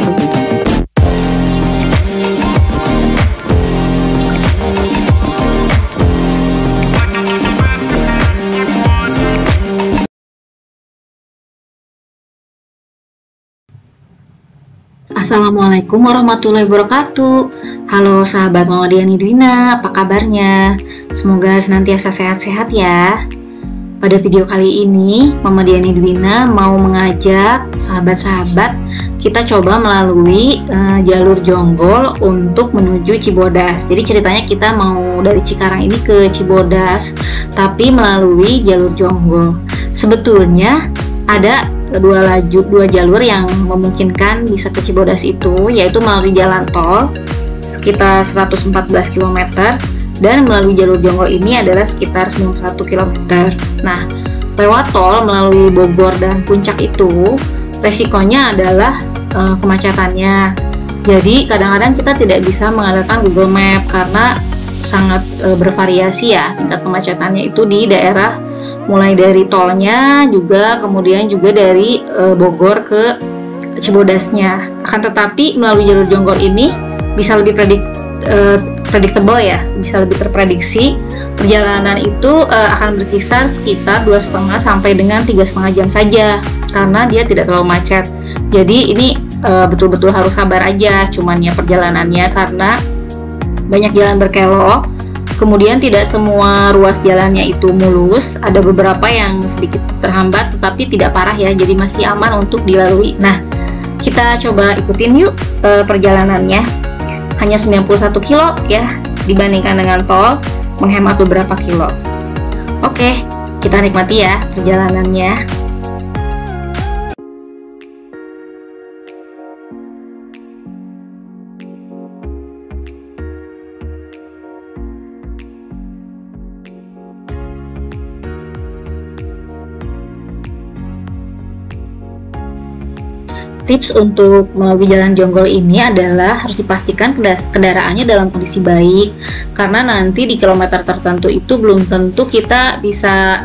Assalamualaikum warahmatullahi wabarakatuh. Halo sahabat Mama Diani Dwina, apa kabarnya? Semoga senantiasa sehat-sehat ya. Pada video kali ini, Mama Diani Dwina mau mengajak sahabat-sahabat kita coba melalui jalur Jonggol untuk menuju Cibodas. Jadi ceritanya kita mau dari Cikarang ini ke Cibodas, tapi melalui jalur Jonggol. Sebetulnya ada dua jalur yang memungkinkan bisa ke Cibodas itu, yaitu melalui jalan tol sekitar 114 km dan melalui jalur Jonggol ini adalah sekitar 91 km. Nah, lewat tol melalui Bogor dan Puncak itu resikonya adalah kemacetannya. Jadi kadang-kadang kita tidak bisa mengandalkan Google Map karena sangat bervariasi ya tingkat kemacetannya itu di daerah mulai dari tolnya juga, kemudian juga dari Bogor ke Cibodasnya. Akan tetapi melalui jalur Jonggol ini bisa lebih predictable ya, bisa lebih terprediksi. Perjalanan itu akan berkisar sekitar 2,5 sampai dengan 3,5 jam saja karena dia tidak terlalu macet. Jadi ini betul-betul harus sabar aja cuman ya perjalanannya, karena banyak jalan berkelok. Kemudian tidak semua ruas jalannya itu mulus, ada beberapa yang sedikit terhambat tetapi tidak parah ya, jadi masih aman untuk dilalui. Nah, kita coba ikutin yuk perjalanannya. Hanya 91 kilo ya dibandingkan dengan tol, menghemat beberapa kilo. Oke, kita nikmati ya perjalanannya. Tips untuk melalui jalan Jonggol ini adalah harus dipastikan kendaraannya dalam kondisi baik, karena nanti di kilometer tertentu itu belum tentu kita bisa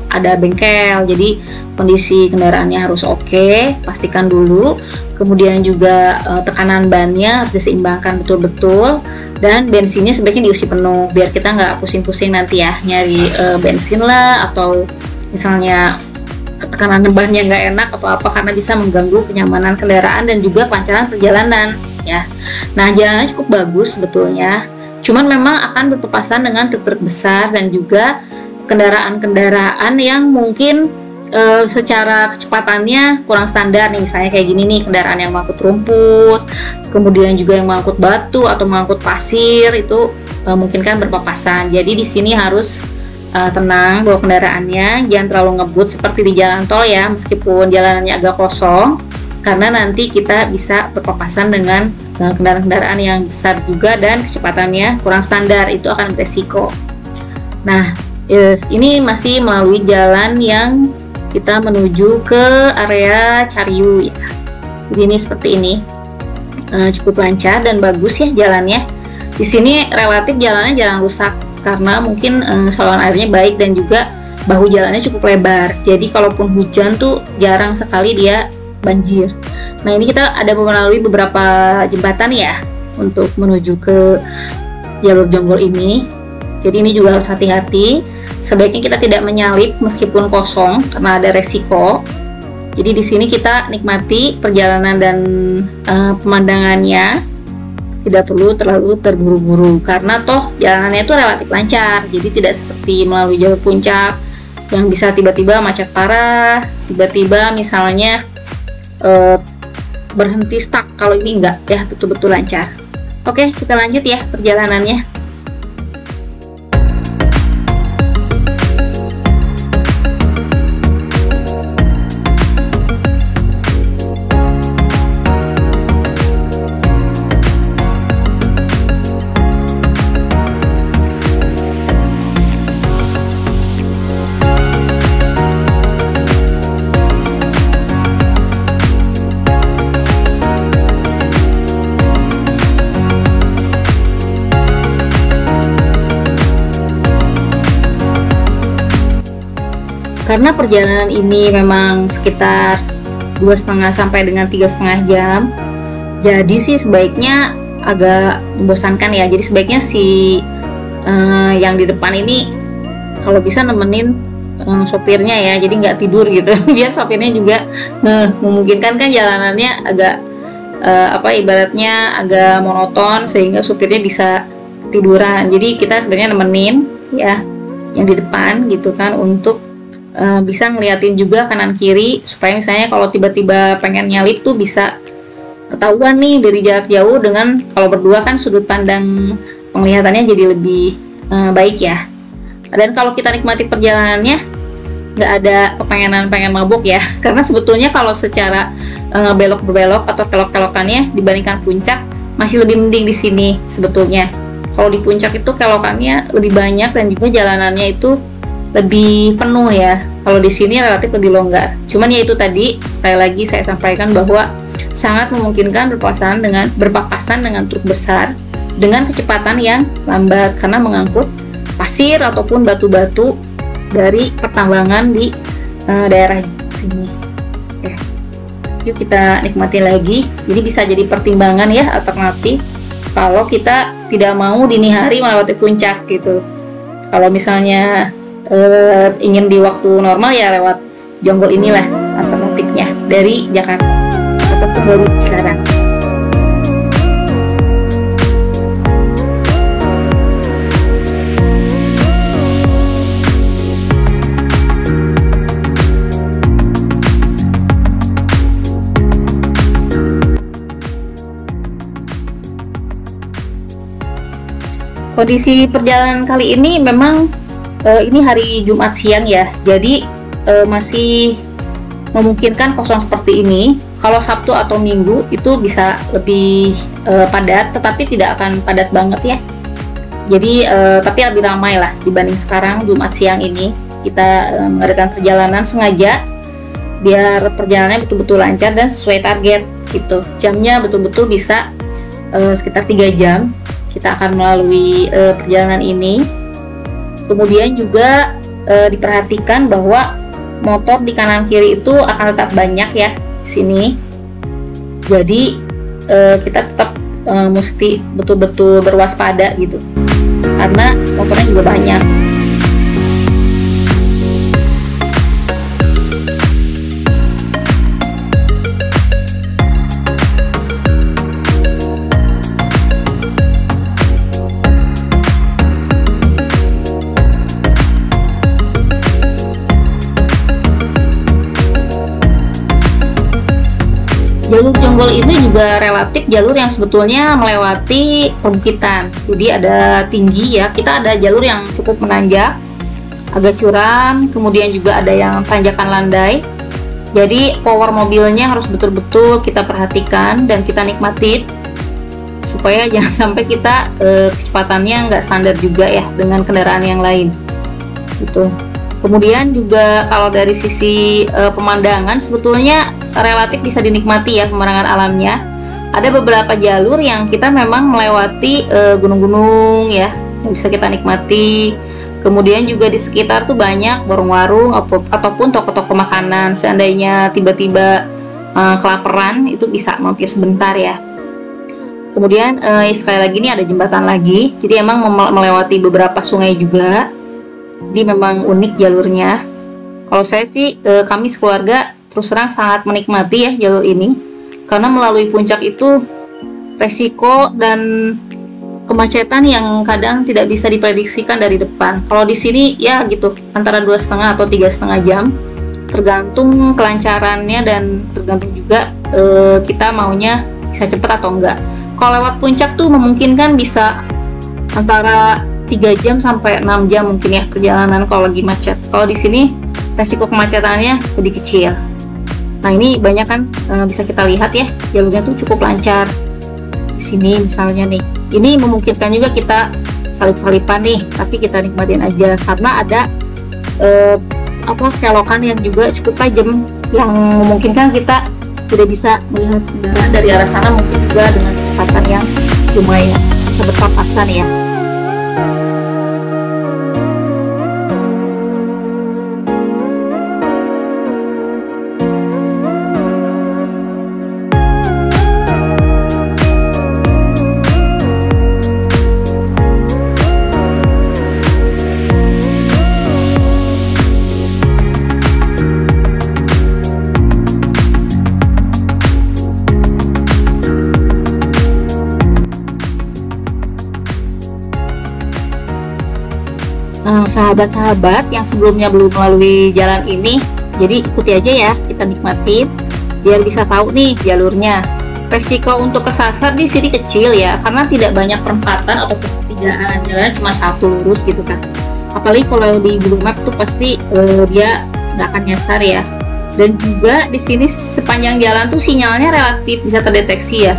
ada bengkel. Jadi kondisi kendaraannya harus oke, pastikan dulu. Kemudian juga tekanan bannya harus diseimbangkan betul-betul, dan bensinnya sebaiknya diisi penuh biar kita nggak pusing-pusing nanti ya nyari bensin lah, atau misalnya tekanan bannya nggak enak atau apa, karena bisa mengganggu kenyamanan kendaraan dan juga kelancaran perjalanan ya. Nah, jalannya cukup bagus sebetulnya, cuman memang akan berpapasan dengan truk-truk besar dan juga kendaraan-kendaraan yang mungkin secara kecepatannya kurang standar nih. Misalnya kayak gini nih, kendaraan yang mengangkut rumput, kemudian juga yang mengangkut batu atau mengangkut pasir, itu mungkin kan berpapasan. Jadi di sini harus tenang bawa kendaraannya, jangan terlalu ngebut seperti di jalan tol ya, meskipun jalanannya agak kosong, karena nanti kita bisa berpapasan dengan kendaraan-kendaraan yang besar juga dan kecepatannya kurang standar, itu akan beresiko. Nah, ini masih melalui jalan yang kita menuju ke area Cariu ya. Jadi ini seperti ini, cukup lancar dan bagus ya jalannya. Di sini relatif jalannya jarang rusak karena mungkin saluran airnya baik dan juga bahu jalannya cukup lebar. Jadi kalaupun hujan tuh jarang sekali dia banjir. Nah, ini kita ada melalui beberapa jembatan ya untuk menuju ke jalur Jonggol ini. Jadi ini juga harus hati-hati. Sebaiknya kita tidak menyalip meskipun kosong karena ada resiko. Jadi di sini kita nikmati perjalanan dan pemandangannya. Tidak perlu terlalu terburu-buru karena toh jalanannya itu relatif lancar, jadi tidak seperti melalui jalur Puncak yang bisa tiba-tiba macet parah, tiba-tiba misalnya berhenti stuck. Kalau ini enggak ya, betul-betul lancar. Oke, kita lanjut ya perjalanannya. Karena perjalanan ini memang sekitar 2,5 sampai dengan 3,5 jam. Jadi sih sebaiknya agak membosankan ya. Jadi sebaiknya si yang di depan ini kalau bisa nemenin sopirnya ya, jadi nggak tidur gitu. Biar sopirnya juga memungkinkan kan jalanannya agak ibaratnya agak monoton sehingga supirnya bisa tiduran. Jadi kita sebenarnya nemenin ya yang di depan gitu kan, untuk bisa ngeliatin juga kanan kiri supaya misalnya kalau tiba-tiba pengen nyalip tuh bisa ketahuan nih dari jarak jauh. Dengan kalau berdua kan sudut pandang penglihatannya jadi lebih baik ya. Dan kalau kita nikmati perjalanannya nggak ada pengen mabuk ya, karena sebetulnya kalau secara belok-belok atau kelok-kelokannya dibandingkan puncak masih lebih mending di sini sebetulnya. Kalau di puncak itu kelokannya lebih banyak dan juga jalanannya itu lebih penuh ya. Kalau di sini relatif lebih longgar. Cuman ya itu tadi sekali lagi saya sampaikan bahwa sangat memungkinkan berpapasan dengan truk besar dengan kecepatan yang lambat karena mengangkut pasir ataupun batu-batu dari pertambangan di daerah sini. Oke. Yuk kita nikmati lagi. Jadi bisa jadi pertimbangan ya, alternatif kalau kita tidak mau dini hari melewati puncak gitu. Kalau misalnya ingin di waktu normal ya lewat Jonggol inilah alternatifnya dari Jakarta ataupun dari Cikarang. Kondisi perjalanan kali ini memang ini hari Jumat siang ya, jadi masih memungkinkan kosong seperti ini. Kalau Sabtu atau Minggu itu bisa lebih padat, tetapi tidak akan padat banget ya. Jadi tapi lebih ramai lah dibanding sekarang Jumat siang ini. Kita mengadakan perjalanan sengaja biar perjalanannya betul-betul lancar dan sesuai target gitu. Jamnya betul-betul bisa sekitar 3 jam kita akan melalui perjalanan ini. Kemudian juga diperhatikan bahwa motor di kanan kiri itu akan tetap banyak ya di sini. Jadi kita tetap mesti betul-betul berwaspada gitu, karena motornya juga banyak. Jalur Jonggol ini juga relatif jalur yang sebetulnya melewati perbukitan. Jadi ada tinggi ya, kita ada jalur yang cukup menanjak, agak curam, kemudian juga ada yang tanjakan landai. Jadi power mobilnya harus betul-betul kita perhatikan dan kita nikmatin supaya jangan sampai kita kecepatannya nggak standar juga ya dengan kendaraan yang lain gitu. Kemudian juga kalau dari sisi pemandangan sebetulnya relatif bisa dinikmati ya pemandangan alamnya. Ada beberapa jalur yang kita memang melewati gunung-gunung ya, yang bisa kita nikmati. Kemudian juga di sekitar tuh banyak warung-warung ataupun toko-toko makanan. Seandainya tiba-tiba kelaparan itu bisa mampir sebentar ya. Kemudian sekali lagi ini ada jembatan lagi. Jadi emang melewati beberapa sungai juga. Jadi memang unik jalurnya. Kalau saya sih kami sekeluarga terus terang sangat menikmati ya jalur ini, karena melalui puncak itu resiko dan kemacetan yang kadang tidak bisa diprediksikan dari depan. Kalau di sini ya gitu antara 2,5 atau 3,5 jam, tergantung kelancarannya dan tergantung juga kita maunya bisa cepat atau enggak. Kalau lewat puncak tuh memungkinkan bisa antara 3 jam sampai 6 jam mungkin ya perjalanan kalau lagi macet. Kalau di sini resiko kemacetannya lebih kecil. Nah ini banyak kan bisa kita lihat ya jalurnya tuh cukup lancar. Di sini misalnya nih, ini memungkinkan juga kita salip-salipan nih, tapi kita nikmatin aja karena ada kelokan yang juga cukup tajam yang memungkinkan kita tidak bisa melihat kendaraan dari arah sana, mungkin juga dengan kecepatan yang lumayan bisa berpapasan ya. sahabat-sahabat yang sebelumnya belum melalui jalan ini, jadi ikuti aja ya, kita nikmatin biar bisa tahu nih jalurnya. Resiko untuk kesasar di sini kecil ya, karena tidak banyak perempatan atau pertigaan, jalan cuma satu lurus gitu kan. Apalagi kalau di Google Map tuh pasti dia nggak akan nyasar ya. Dan juga di sini sepanjang jalan tuh sinyalnya relatif bisa terdeteksi ya.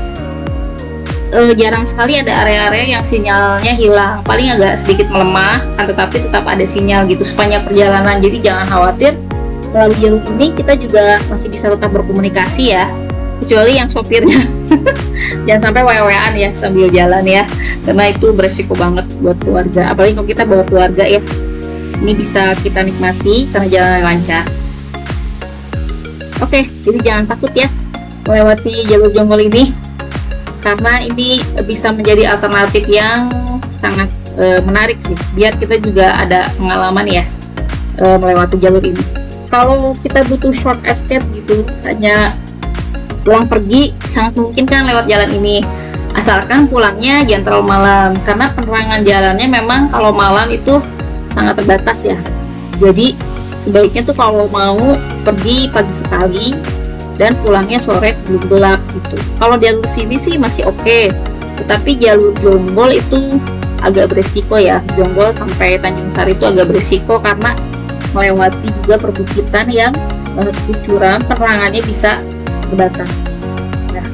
Jarang sekali ada area-area yang sinyalnya hilang, paling agak sedikit melemah, tetapi tetap ada sinyal gitu sepanjang perjalanan. Jadi jangan khawatir, melalui jalur ini kita juga masih bisa tetap berkomunikasi ya, kecuali yang sopirnya jangan sampai wa-waan ya sambil jalan ya, karena itu beresiko banget buat keluarga, apalagi kalau kita bawa keluarga ya. Ini bisa kita nikmati karena jalan lancar. Oke, jadi jangan takut ya melewati jalur jonggol ini, karena ini bisa menjadi alternatif yang sangat menarik sih, biar kita juga ada pengalaman ya melewati jalur ini. Kalau kita butuh short escape gitu, hanya pulang pergi, sangat mungkin kan lewat jalan ini, asalkan pulangnya jangan terlalu malam, karena penerangan jalannya memang kalau malam itu sangat terbatas ya. Jadi sebaiknya tuh kalau mau pergi pagi sekali dan pulangnya sore sebelum gelap gitu. Kalau jalur sini sih masih oke, tetapi jalur jonggol itu agak beresiko ya. Jonggol sampai Tanjung Sari itu agak beresiko karena melewati juga perbukitan yang cukup curam, penerangannya bisa terbatas. Nah,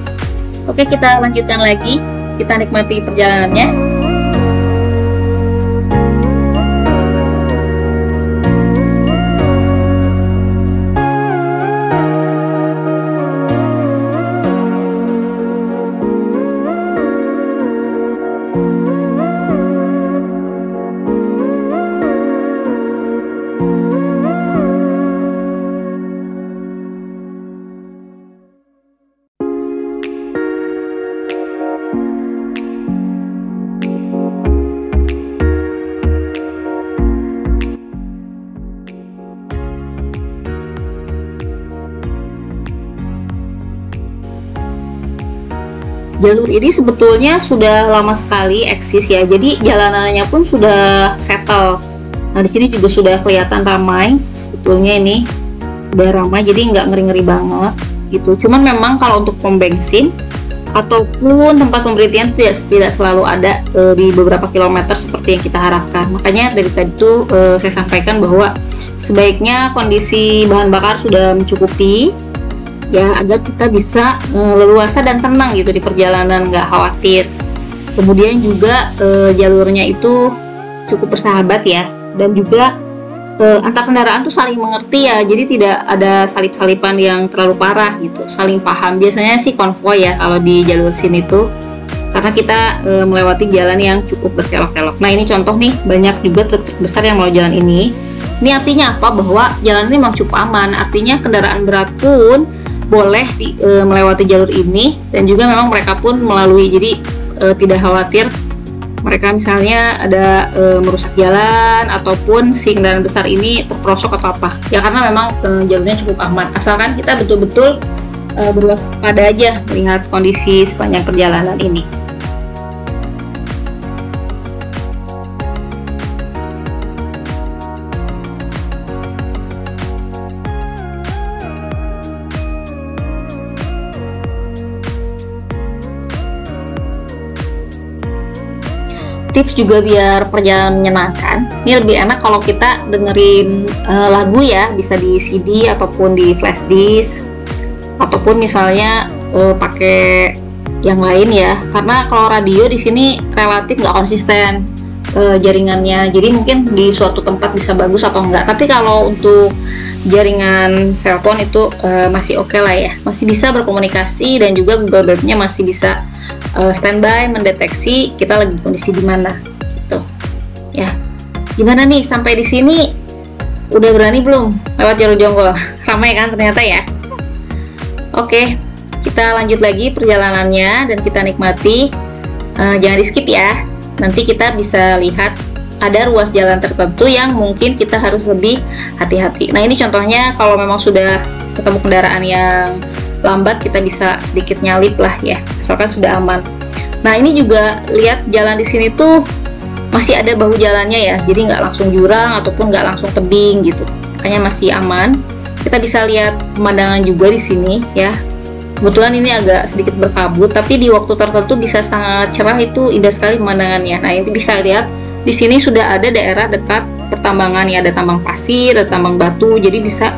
oke, kita lanjutkan lagi, kita nikmati perjalanannya. Jalur ini sebetulnya sudah lama sekali eksis ya, jadi jalanannya pun sudah settle. Nah, di sini juga sudah kelihatan ramai, sebetulnya ini udah ramai, jadi nggak ngeri-ngeri banget gitu. Cuman memang kalau untuk pom bensin ataupun tempat pemberhentian tidak selalu ada di beberapa kilometer seperti yang kita harapkan. Makanya dari tadi tuh saya sampaikan bahwa sebaiknya kondisi bahan bakar sudah mencukupi ya, agar kita bisa leluasa dan tenang gitu di perjalanan, nggak khawatir. Kemudian juga jalurnya itu cukup bersahabat ya, dan juga antar kendaraan tuh saling mengerti ya, jadi tidak ada salip-salipan yang terlalu parah gitu, saling paham. Biasanya sih konvoy ya kalau di jalur sini tuh, karena kita melewati jalan yang cukup berkelok-kelok. Nah, ini contoh nih, banyak juga truk-truk besar yang melalui jalan ini. Ini artinya apa? Bahwa jalan ini memang cukup aman, artinya kendaraan berat pun boleh melewati jalur ini, dan juga memang mereka pun melalui, jadi tidak khawatir mereka misalnya ada merusak jalan ataupun si kendaraan besar ini terperosok atau apa ya, karena memang jalurnya cukup aman, asalkan kita betul-betul berwaspada aja melihat kondisi sepanjang perjalanan ini. Tips juga biar perjalanan menyenangkan, ini lebih enak kalau kita dengerin lagu ya, bisa di CD ataupun di flash disk, ataupun misalnya pakai yang lain ya, karena kalau radio di sini relatif nggak konsisten jaringannya, jadi mungkin di suatu tempat bisa bagus atau enggak, tapi kalau untuk jaringan cellphone itu masih oke lah ya, masih bisa berkomunikasi, dan juga Google Map-nya masih bisa standby mendeteksi kita lagi kondisi di mana gitu ya. Gimana nih, sampai di sini udah berani belum lewat jalur jonggol? Ramai kan ternyata ya. Oke, kita lanjut lagi perjalanannya dan kita nikmati, jangan di skip ya, nanti kita bisa lihat ada ruas jalan tertentu yang mungkin kita harus lebih hati-hati. Nah, ini contohnya kalau memang sudah ketemu kendaraan yang lambat, kita bisa sedikit nyalip lah ya, asalkan sudah aman. Nah, ini juga lihat jalan di sini tuh masih ada bahu jalannya ya, jadi nggak langsung jurang ataupun nggak langsung tebing gitu, makanya masih aman. Kita bisa lihat pemandangan juga di sini ya. Kebetulan ini agak sedikit berkabut, tapi di waktu tertentu bisa sangat cerah, itu indah sekali pemandangannya. Nah, ini bisa lihat di sini sudah ada daerah dekat pertambangan ya, ada tambang pasir, ada tambang batu, jadi bisa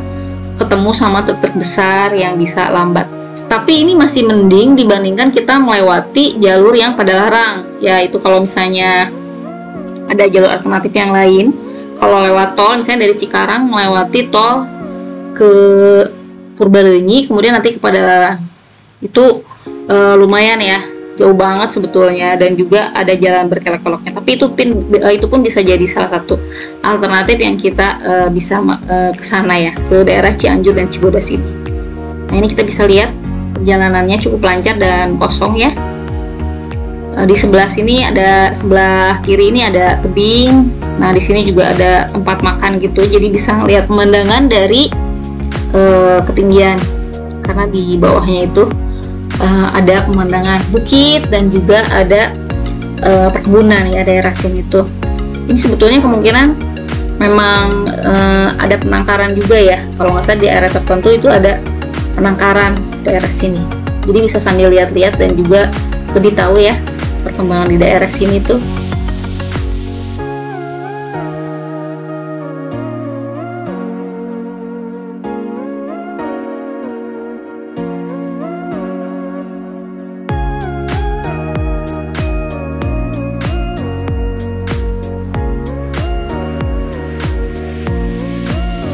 ketemu sama truk-truk besar yang bisa lambat. Tapi ini masih mending dibandingkan kita melewati jalur yang pada larang, yaitu kalau misalnya ada jalur alternatif yang lain. Kalau lewat tol, misalnya dari Cikarang melewati tol ke Purbalenyi, kemudian nanti kepada larang, itu lumayan ya, jauh banget sebetulnya, dan juga ada jalan berkelok-keloknya. Tapi itu pun bisa jadi salah satu alternatif yang kita bisa ke sana ya, ke daerah Cianjur dan Cibodas ini. Nah, ini kita bisa lihat perjalanannya cukup lancar dan kosong ya. Di sebelah sini sebelah kiri ini ada tebing. Nah, di sini juga ada tempat makan gitu, jadi bisa lihat pemandangan dari ketinggian, karena di bawahnya itu ada pemandangan bukit dan juga ada perkebunan ya, daerah sini tuh. Ini sebetulnya kemungkinan memang ada penangkaran juga ya, kalau nggak salah di area tertentu itu ada penangkaran daerah sini, jadi bisa sambil lihat-lihat dan juga lebih tahu ya perkembangan di daerah sini tuh.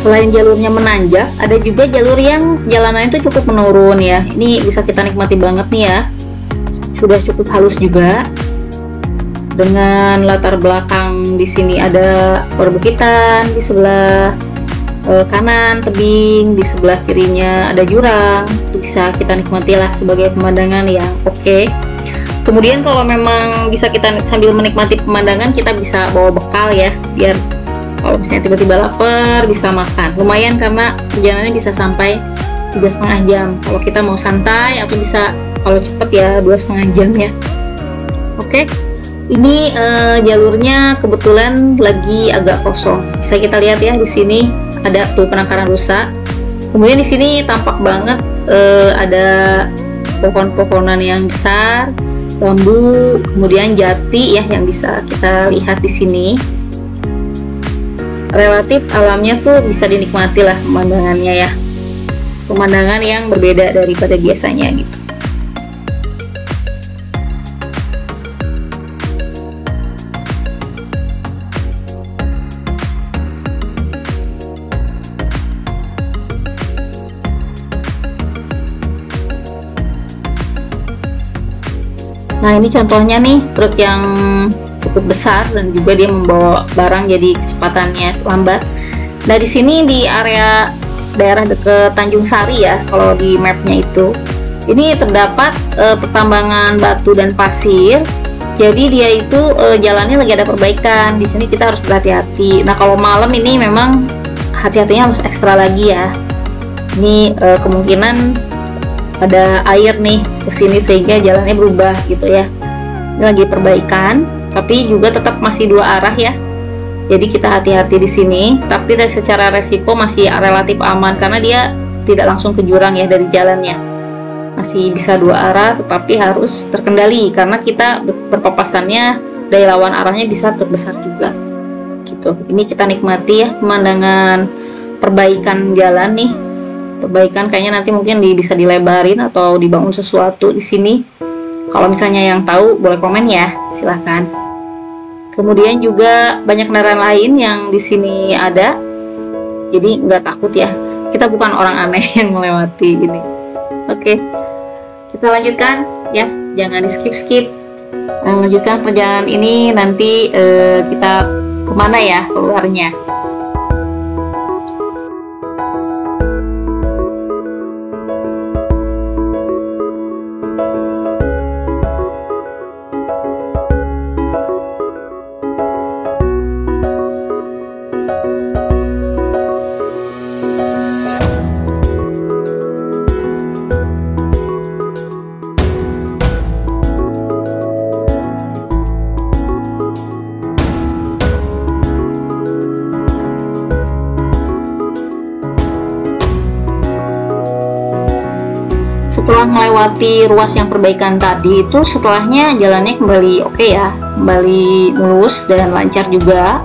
Selain jalurnya menanjak, ada juga jalur yang jalanannya itu cukup menurun ya. Ini bisa kita nikmati banget nih ya. Sudah cukup halus juga. Dengan latar belakang di sini ada perbukitan, di sebelah kanan tebing, di sebelah kirinya ada jurang. Itu bisa kita nikmati lah sebagai pemandangan yang oke. Kemudian kalau memang bisa kita sambil menikmati pemandangan, kita bisa bawa bekal ya, biar kalau misalnya tiba-tiba lapar bisa makan. Lumayan karena perjalanannya bisa sampai 3,5 jam kalau kita mau santai, atau bisa kalau cepet ya 2,5 jam ya. Oke, ini jalurnya kebetulan lagi agak kosong. Bisa kita lihat ya, di sini ada tuh penangkaran rusa. Kemudian di sini tampak banget ada pohon-pohonan yang besar, bambu, kemudian jati ya yang bisa kita lihat di sini. Relatif alamnya tuh bisa dinikmati lah pemandangannya ya, pemandangan yang berbeda daripada biasanya gitu. Nah, ini contohnya nih truk yang cukup besar dan juga dia membawa barang, jadi kecepatannya lambat. Nah, di sini di area daerah dekat Tanjung Sari ya, kalau di mapnya itu, ini terdapat pertambangan batu dan pasir. Jadi dia itu jalannya lagi ada perbaikan. Di sini kita harus berhati-hati. Nah, kalau malam ini memang hati-hatinya harus ekstra lagi ya. Ini kemungkinan ada air nih ke sini sehingga jalannya berubah gitu ya. Ini lagi perbaikan, tapi juga tetap masih dua arah ya. Jadi kita hati-hati di sini, tapi dari secara resiko masih relatif aman karena dia tidak langsung ke jurang ya dari jalannya. Masih bisa dua arah, tetapi harus terkendali karena kita berpapasannya dari lawan arahnya bisa terbesar juga. Gitu. Ini kita nikmati ya pemandangan perbaikan jalan nih. Perbaikan kayaknya nanti mungkin bisa dilebarin atau dibangun sesuatu di sini. Kalau misalnya yang tahu boleh komen ya, silahkan. Kemudian juga banyak kendaraan lain yang di sini ada, jadi nggak takut ya. Kita bukan orang aneh yang melewati ini. Oke, kita lanjutkan ya, jangan di skip. Lanjutkan perjalanan ini, nanti kita kemana ya keluarnya. melewati ruas yang perbaikan tadi itu setelahnya jalannya kembali oke ya, kembali mulus dan lancar juga.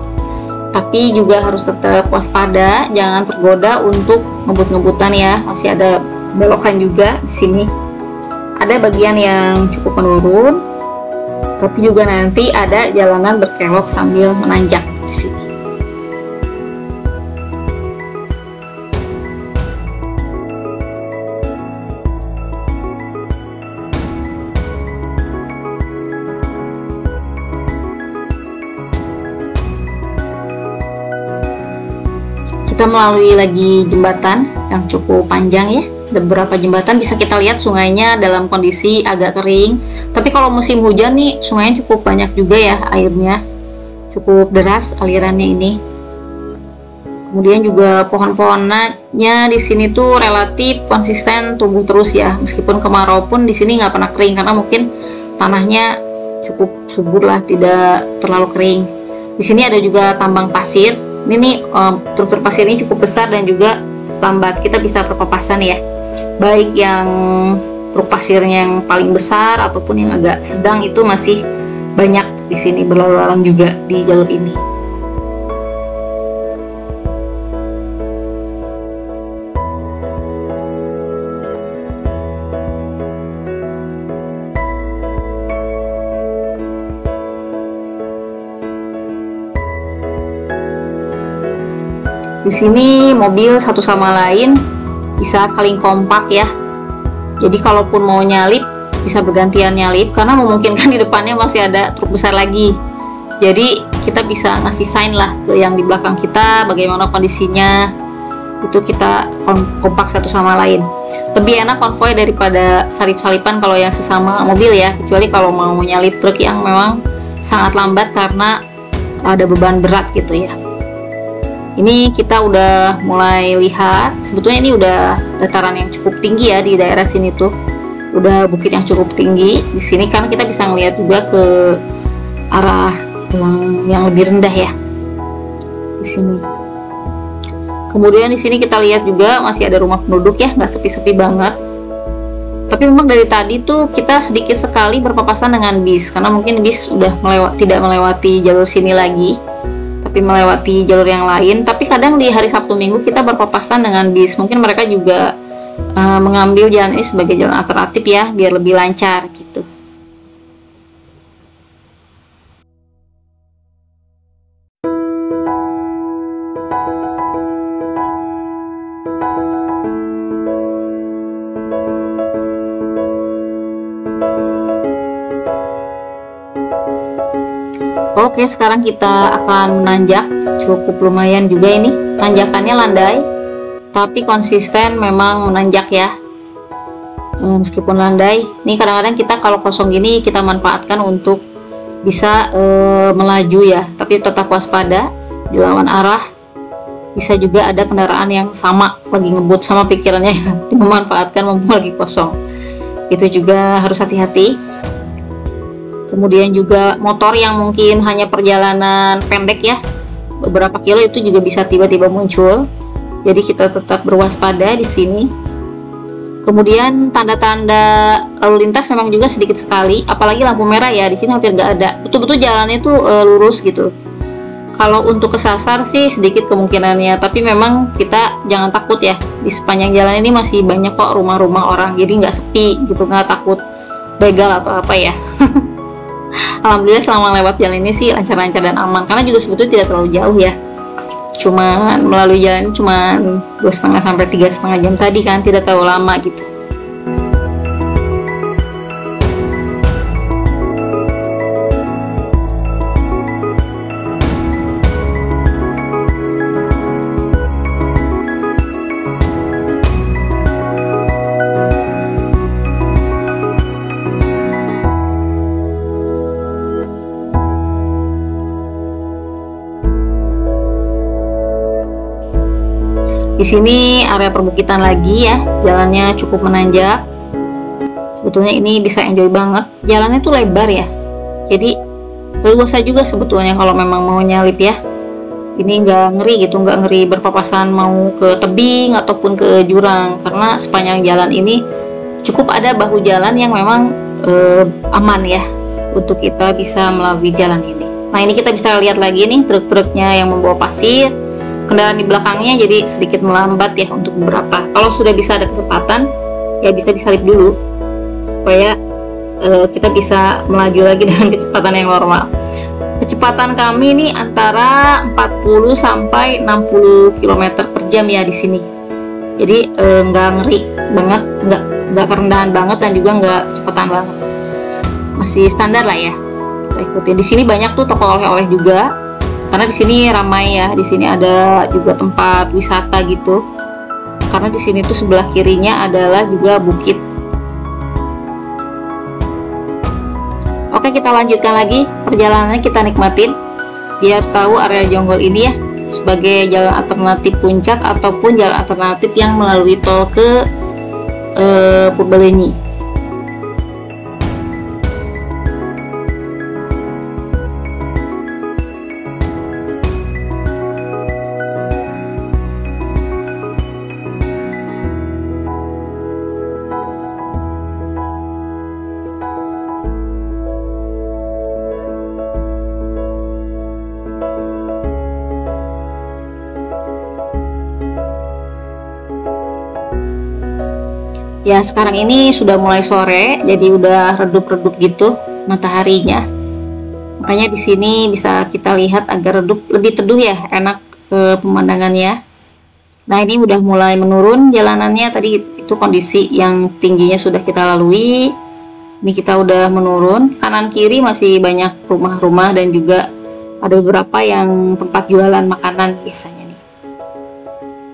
Tapi juga harus tetap waspada, jangan tergoda untuk ngebut-ngebutan ya. Masih ada belokan juga di sini. Ada bagian yang cukup menurun, tapi juga nanti ada jalanan berkelok sambil menanjak di sini. Kita melalui lagi jembatan yang cukup panjang ya. Ada beberapa jembatan, bisa kita lihat sungainya dalam kondisi agak kering. Tapi kalau musim hujan nih sungainya cukup banyak juga ya airnya. Cukup deras alirannya ini. Kemudian juga pohon-pohonnya di sini tuh relatif konsisten tumbuh terus ya. Meskipun kemarau pun di sini nggak pernah kering karena mungkin tanahnya cukup subur lah, tidak terlalu kering. Di sini ada juga tambang pasir. Ini nih struktur pasir ini cukup besar dan juga lambat. Kita bisa berpapasan ya, baik yang truk pasirnya yang paling besar ataupun yang agak sedang, itu masih banyak di sini berlalu lalang juga di jalur ini. Di sini mobil satu sama lain bisa saling kompak ya. Jadi kalaupun mau nyalip bisa bergantian nyalip karena memungkinkan di depannya masih ada truk besar lagi. Jadi kita bisa ngasih sign lah ke yang di belakang kita bagaimana kondisinya. Itu kita kompak satu sama lain. Lebih enak konvoy daripada salip-salipan kalau yang sesama mobil ya. Kecuali kalau mau nyalip truk yang memang sangat lambat karena ada beban berat gitu ya. Ini kita udah mulai lihat, sebetulnya ini udah dataran yang cukup tinggi ya di daerah sini tuh. Udah bukit yang cukup tinggi di sini karena kita bisa ngelihat juga ke arah yang lebih rendah ya. Di sini. Kemudian di sini kita lihat juga masih ada rumah penduduk ya, nggak sepi-sepi banget. Tapi memang dari tadi tuh kita sedikit sekali berpapasan dengan bis karena mungkin bis udah tidak melewati jalur sini lagi, tapi melewati jalur yang lain. Tapi kadang di hari Sabtu Minggu kita berpapasan dengan bis. Mungkin mereka juga mengambil jalan ini sebagai jalan alternatif ya, biar lebih lancar gitu. Oke, sekarang kita akan menanjak. Cukup lumayan juga ini. Tanjakannya landai, tapi konsisten memang menanjak ya. Meskipun landai, ini kadang-kadang kita kalau kosong gini kita manfaatkan untuk bisa melaju ya. Tapi tetap waspada di lawan arah. Bisa juga ada kendaraan yang sama lagi ngebut sama pikirannya memanfaatkan mumpung lagi kosong. Itu juga harus hati-hati. Kemudian juga motor yang mungkin hanya perjalanan pendek ya, beberapa kilo, itu juga bisa tiba-tiba muncul. Jadi kita tetap berwaspada di sini. Kemudian tanda-tanda lalu lintas memang juga sedikit sekali, apalagi lampu merah ya, di sini hampir nggak ada. Betul-betul jalannya tuh lurus gitu. Kalau untuk kesasar sih sedikit kemungkinannya, tapi memang kita jangan takut ya. Di sepanjang jalan ini masih banyak kok rumah-rumah orang, jadi nggak sepi gitu, nggak takut begal atau apa ya. Alhamdulillah selama lewat jalan ini sih lancar-lancar dan aman, karena juga sebetulnya tidak terlalu jauh ya. Cuman melalui jalan ini cuman 2,5 sampai 3,5 jam tadi kan, tidak terlalu lama gitu. Di sini area perbukitan lagi ya, jalannya cukup menanjak. Sebetulnya ini bisa enjoy banget. Jalannya tuh lebar ya, jadi leluasa juga sebetulnya kalau memang mau nyalip ya. Ini nggak ngeri gitu, nggak ngeri berpapasan mau ke tebing ataupun ke jurang, karena sepanjang jalan ini cukup ada bahu jalan yang memang aman ya untuk kita bisa melalui jalan ini. Nah, ini kita bisa lihat lagi nih truk-truknya yang membawa pasir. Kendaraan di belakangnya jadi sedikit melambat ya untuk beberapa. Kalau sudah bisa ada kesempatan ya bisa disalip dulu supaya kita bisa melaju lagi dengan kecepatan yang normal. Kecepatan kami ini antara 40 sampai 60 km per jam ya di sini. Jadi nggak ngeri banget, nggak kerendahan banget dan juga nggak kecepatan banget. Masih standar lah ya. Kita ikutin. Di sini banyak tuh toko oleh-oleh juga. Karena di sini ramai ya. Di sini ada juga tempat wisata gitu. Karena di sini tuh sebelah kirinya adalah juga bukit. Oke, kita lanjutkan lagi perjalanannya, kita nikmatin biar tahu area Jonggol ini ya sebagai jalan alternatif puncak ataupun jalan alternatif yang melalui tol ke Purbalenyi. Ya, sekarang ini sudah mulai sore, jadi udah redup-redup gitu mataharinya. Makanya di sini bisa kita lihat agak redup, lebih teduh ya, enak pemandangannya. Nah, ini udah mulai menurun jalanannya. Tadi itu kondisi yang tingginya sudah kita lalui. Ini kita udah menurun. Kanan kiri masih banyak rumah-rumah dan juga ada beberapa yang tempat jualan makanan biasanya nih.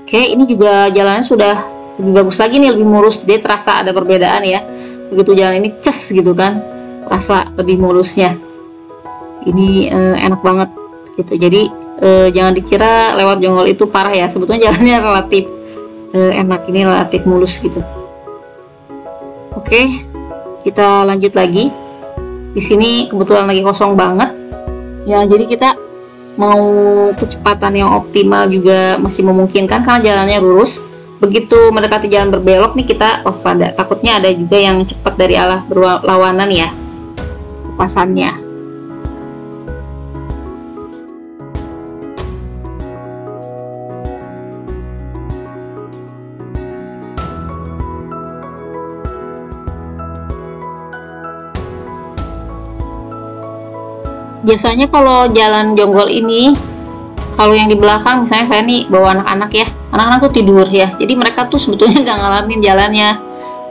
Oke, ini juga jalannya sudah lebih bagus lagi nih, lebih mulus. Dia terasa ada perbedaan ya. Begitu jalan ini ces gitu kan, terasa lebih mulusnya. Ini enak banget gitu. Jadi jangan dikira lewat Jonggol itu parah ya. Sebetulnya jalannya relatif enak, ini relatif mulus gitu. Oke, kita lanjut lagi. Di sini kebetulan lagi kosong banget. Ya, jadi kita mau kecepatan yang optimal juga masih memungkinkan karena jalannya lurus. Begitu mendekati jalan berbelok nih kita waspada, takutnya ada juga yang cepat dari arah berlawanan ya pasannya. Biasanya kalau jalan Jonggol ini, kalau yang di belakang misalnya saya nih bawa anak-anak ya, anak-anak tuh tidur ya, jadi mereka tuh sebetulnya nggak ngalamin jalannya,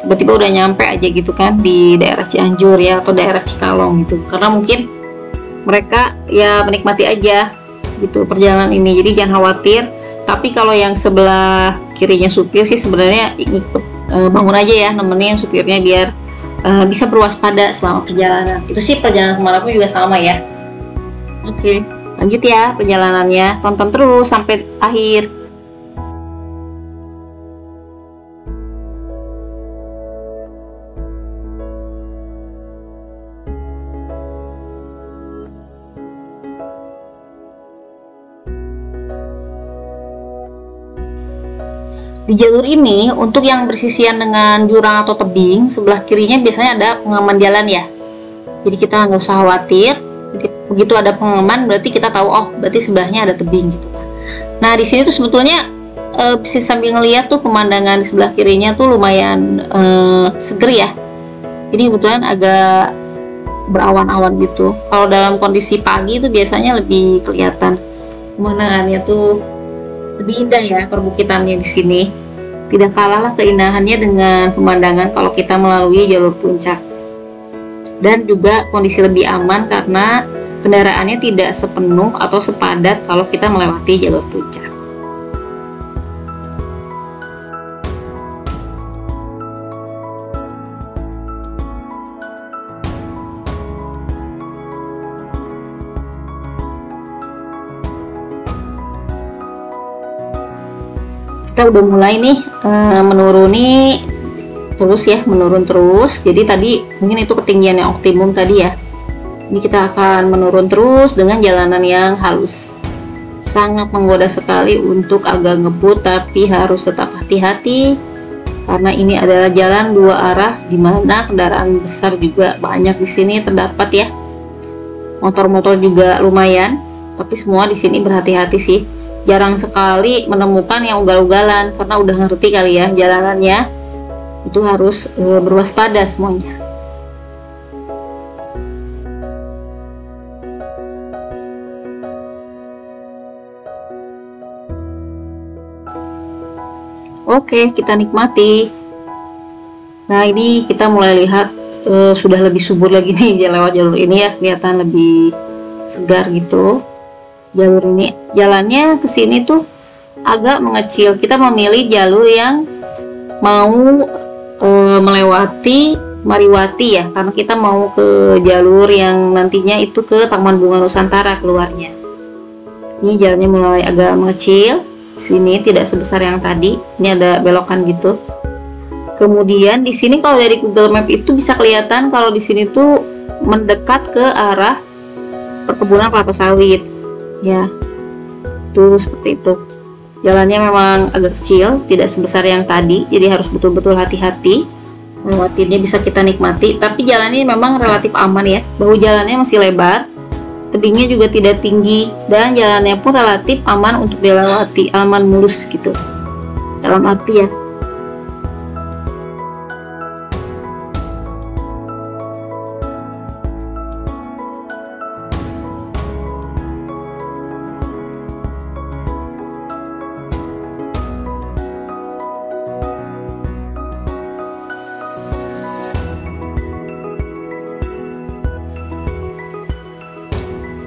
tiba-tiba udah nyampe aja gitu kan di daerah Cianjur ya atau daerah Cikalong gitu, karena mungkin mereka ya menikmati aja gitu perjalanan ini, jadi jangan khawatir. Tapi kalau yang sebelah kirinya supir sih sebenarnya ikut bangun aja ya, nemenin supirnya biar bisa berwaspada selama perjalanan. Itu sih perjalanan kemanapun juga sama ya. Oke, lanjut ya perjalanannya, tonton terus sampai akhir. Di jalur ini, untuk yang bersisian dengan jurang atau tebing, sebelah kirinya biasanya ada pengaman jalan ya. Jadi kita nggak usah khawatir. Jadi, begitu ada pengaman, berarti kita tahu, oh berarti sebelahnya ada tebing gitu kan. Nah, di sini tuh sebetulnya bisa sambil ngeliat tuh pemandangan di sebelah kirinya tuh lumayan seger ya. Ini kebetulan agak berawan-awan gitu. Kalau dalam kondisi pagi itu biasanya lebih kelihatan pemandangannya tuh lebih indah ya, perbukitannya di sini. Tidak kalah lah keindahannya dengan pemandangan kalau kita melalui jalur puncak. Dan juga kondisi lebih aman karena kendaraannya tidak sepenuh atau sepadat kalau kita melewati jalur puncak. Kita udah mulai nih menuruni terus ya, menurun terus. Jadi tadi mungkin itu ketinggian yang optimum tadi ya. Ini kita akan menurun terus dengan jalanan yang halus. Sangat menggoda sekali untuk agak ngebut, tapi harus tetap hati-hati karena ini adalah jalan dua arah di mana kendaraan besar juga banyak di sini terdapat ya. Motor-motor juga lumayan, tapi semua di sini berhati-hati sih. Jarang sekali menemukan yang ugal-ugalan karena udah ngerti kali ya jalanannya. Itu harus berwaspada semuanya. Oke, kita nikmati. Nah, ini kita mulai lihat sudah lebih subur lagi nih lewat jalur ini ya, kelihatan lebih segar gitu. Jalur ini jalannya ke sini tuh agak mengecil. Kita memilih jalur yang mau melewati Mariwati ya, karena kita mau ke jalur yang nantinya itu ke Taman Bunga Nusantara keluarnya. Ini jalannya mulai agak mengecil. Sini tidak sebesar yang tadi, ini ada belokan gitu. Kemudian di sini kalau dari Google Map itu bisa kelihatan kalau di sini tuh mendekat ke arah perkebunan kelapa sawit ya, tuh seperti itu. Jalannya memang agak kecil, tidak sebesar yang tadi, jadi harus betul-betul hati-hati melewatinya. Bisa kita nikmati, tapi jalannya memang relatif aman ya. Bahu jalannya masih lebar, tebingnya juga tidak tinggi, dan jalannya pun relatif aman untuk dilewati, aman mulus gitu dalam arti ya.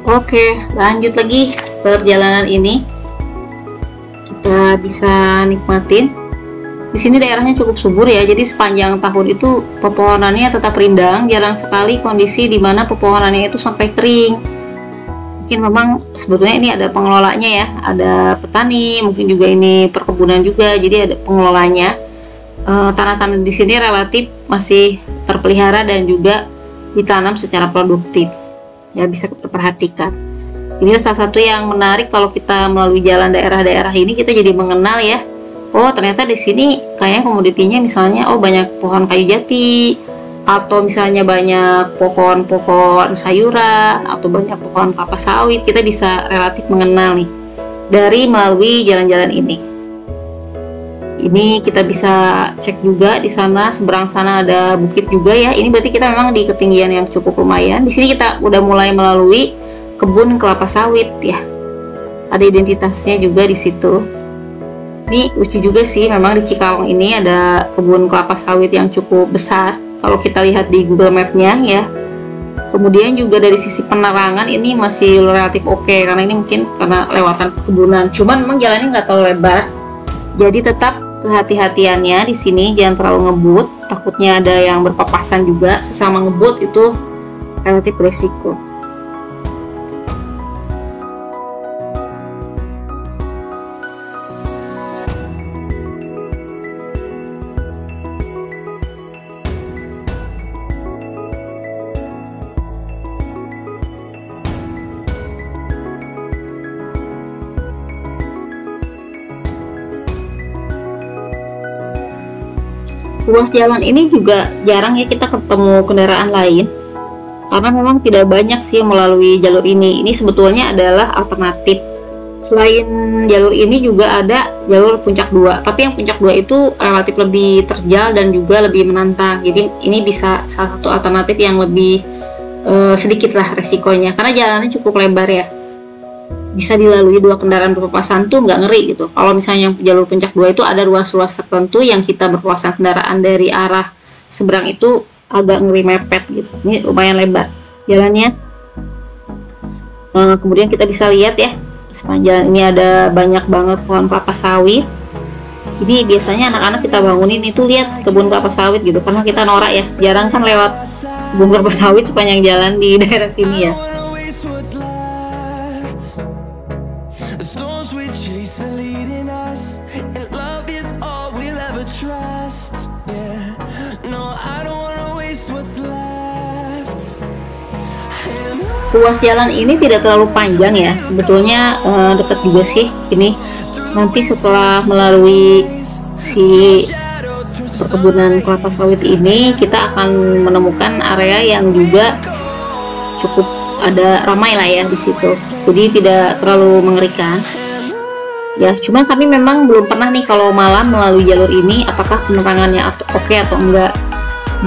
Oke, lanjut lagi perjalanan ini. Kita bisa nikmatin. Di sini daerahnya cukup subur ya, jadi sepanjang tahun itu pepohonannya tetap rindang. Jarang sekali kondisi di mana pepohonannya itu sampai kering. Mungkin memang sebetulnya ini ada pengelolanya ya, ada petani, mungkin juga ini perkebunan juga, jadi ada pengelolanya. Tanah-tanah di sini relatif masih terpelihara dan juga ditanam secara produktif. Ya, bisa kita perhatikan. Ini salah satu yang menarik kalau kita melalui jalan daerah-daerah ini, kita jadi mengenal ya. Oh, ternyata di sini kayaknya komoditinya misalnya banyak pohon kayu jati, atau misalnya banyak pohon-pohon sayuran, atau banyak pohon kelapa sawit. Kita bisa relatif mengenal nih dari melalui jalan-jalan ini. Ini kita bisa cek juga di sana, seberang sana ada bukit juga ya. Ini berarti kita memang di ketinggian yang cukup lumayan. Di sini kita udah mulai melalui kebun kelapa sawit ya. Ada identitasnya juga di situ. Ini lucu juga sih, memang di Cikalong ini ada kebun kelapa sawit yang cukup besar. Kalau kita lihat di Google Map-nya ya. Kemudian juga dari sisi penerangan ini masih relatif oke, karena ini mungkin karena lewatan perkebunan. Cuman memang jalannya nggak terlalu lebar. Jadi tetap kehati-hatiannya di sini, jangan terlalu ngebut, takutnya ada yang berpapasan juga. Sesama ngebut itu relatif beresiko. Ruas jalan ini juga jarang ya kita ketemu kendaraan lain, karena memang tidak banyak sih melalui jalur ini. Ini sebetulnya adalah alternatif. Selain jalur ini juga ada jalur Puncak 2, tapi yang Puncak 2 itu relatif lebih terjal dan juga lebih menantang. Jadi ini bisa salah satu alternatif yang lebih sedikit lah resikonya, karena jalannya cukup lebar ya. Bisa dilalui dua kendaraan berpapasan tuh nggak ngeri gitu. Kalau misalnya yang jalur Puncak 2 itu ada ruas-ruas tertentu yang kita berpapasan kendaraan dari arah seberang itu agak ngeri mepet gitu. Ini lumayan lebar jalannya. Kemudian kita bisa lihat ya, sepanjang ini ada banyak banget pohon kelapa sawit. Ini biasanya anak-anak kita bangunin itu lihat kebun kelapa sawit gitu, karena kita norak ya, jarang kan lewat kebun kelapa sawit sepanjang jalan di daerah sini ya. Ruas jalan ini tidak terlalu panjang ya, sebetulnya dekat juga sih. Ini nanti setelah melalui si perkebunan kelapa sawit ini kita akan menemukan area yang juga cukup ada ramai lah ya di situ. Jadi tidak terlalu mengerikan. Ya, cuman kami memang belum pernah nih kalau malam melalui jalur ini, apakah penerangannya oke atau enggak.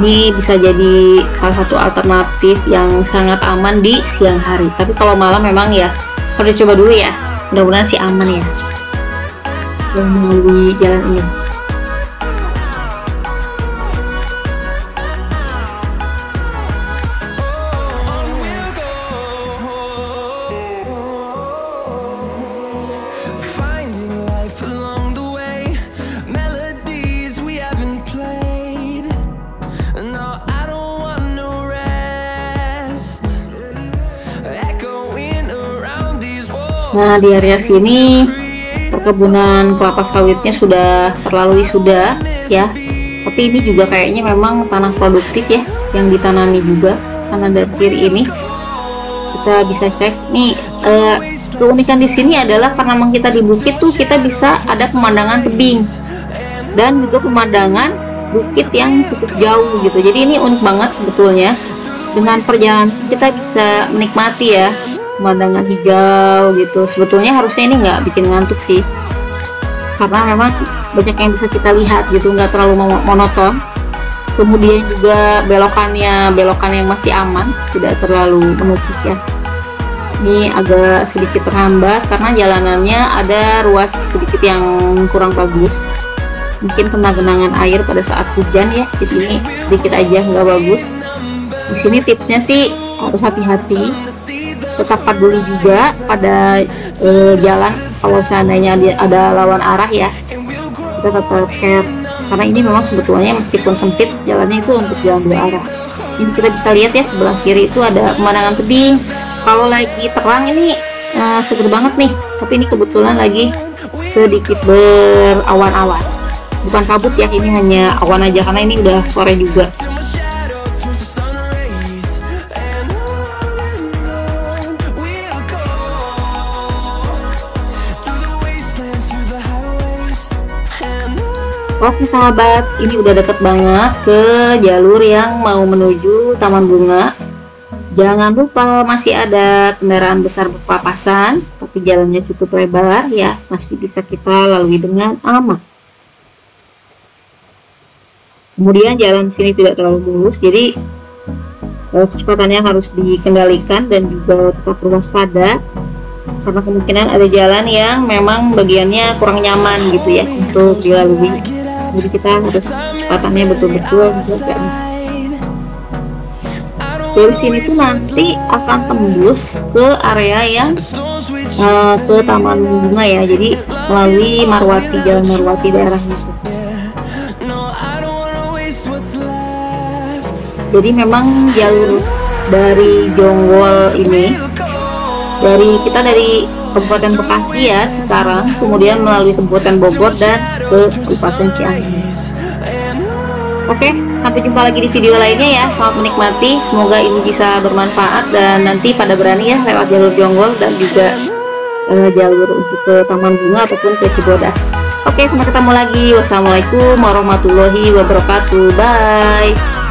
Ini bisa jadi salah satu alternatif yang sangat aman di siang hari. Tapi kalau malam memang ya harus coba dulu ya. Mudah-mudahan sih aman ya melalui jalan ini. Nah, di area sini perkebunan kelapa sawitnya sudah terlalui sudah ya. Tapi ini juga kayaknya memang tanah produktif ya yang ditanami juga. Karena dari kiri ini kita bisa cek nih, keunikan di sini adalah karena memang kita di bukit tuh kita bisa ada pemandangan tebing dan juga pemandangan bukit yang cukup jauh gitu. Jadi ini unik banget sebetulnya. Dengan perjalanan kita bisa menikmati ya pemandangan hijau gitu. Sebetulnya harusnya ini nggak bikin ngantuk sih, karena memang banyak yang bisa kita lihat gitu, nggak terlalu monoton. Kemudian juga belokan yang masih aman, tidak terlalu menumpuk ya. Ini agak sedikit terhambat karena jalanannya ada ruas sedikit yang kurang bagus, mungkin kena genangan air pada saat hujan ya. Jadi ini sedikit aja nggak bagus. Di sini tipsnya sih harus hati-hati, tetap peduli juga pada jalan. Kalau seandainya ada lawan arah ya, kita tetap care, karena ini memang sebetulnya meskipun sempit jalannya itu untuk jalan dua arah. Ini kita bisa lihat ya, sebelah kiri itu ada pemandangan tebing. Kalau lagi terang ini seger banget nih, tapi ini kebetulan lagi sedikit berawan-awan, bukan kabut ya, ini hanya awan aja karena ini udah sore juga. Oke sahabat, ini udah deket banget ke jalur yang mau menuju Taman Bunga. Jangan lupa masih ada kendaraan besar berpapasan, tapi jalannya cukup lebar ya, masih bisa kita lalui dengan aman. Kemudian jalan sini tidak terlalu mulus, jadi kecepatannya harus dikendalikan dan juga tetap berwaspada, karena kemungkinan ada jalan yang memang bagiannya kurang nyaman gitu ya untuk dilalui. Jadi kita harus kecepatannya betul-betul dijaga. Dari sini tuh nanti akan tembus ke area yang ke Taman Bunga ya. Jadi melalui Marwati, Jalan Marwati daerahnya itu. Jadi memang jalur dari Jonggol ini, kita dari Kabupaten Bekasi ya sekarang, kemudian melalui Kabupaten Bogor dan ke Kabupaten Ciamis. Oke, sampai jumpa lagi di video lainnya ya. Selamat menikmati, semoga ini bisa bermanfaat dan nanti pada berani ya lewat jalur Jonggol dan juga jalur untuk ke Taman Bunga ataupun ke Cibodas. Oke, sampai ketemu lagi. Wassalamualaikum warahmatullahi wabarakatuh. Bye.